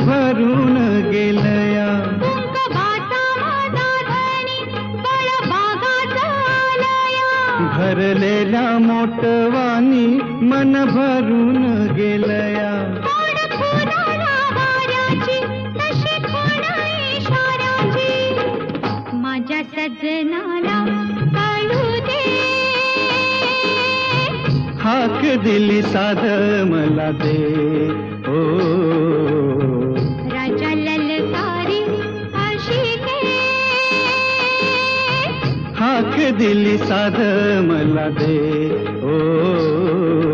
भरून गेलया. भरलेल्या मोटवानी मन भरून गेलया. माझ्या सजनाला कळू दे. हाक दिली साध मला दे. ओ राजा ललकारी आशिके. हाक दिली साध मला दे. ओ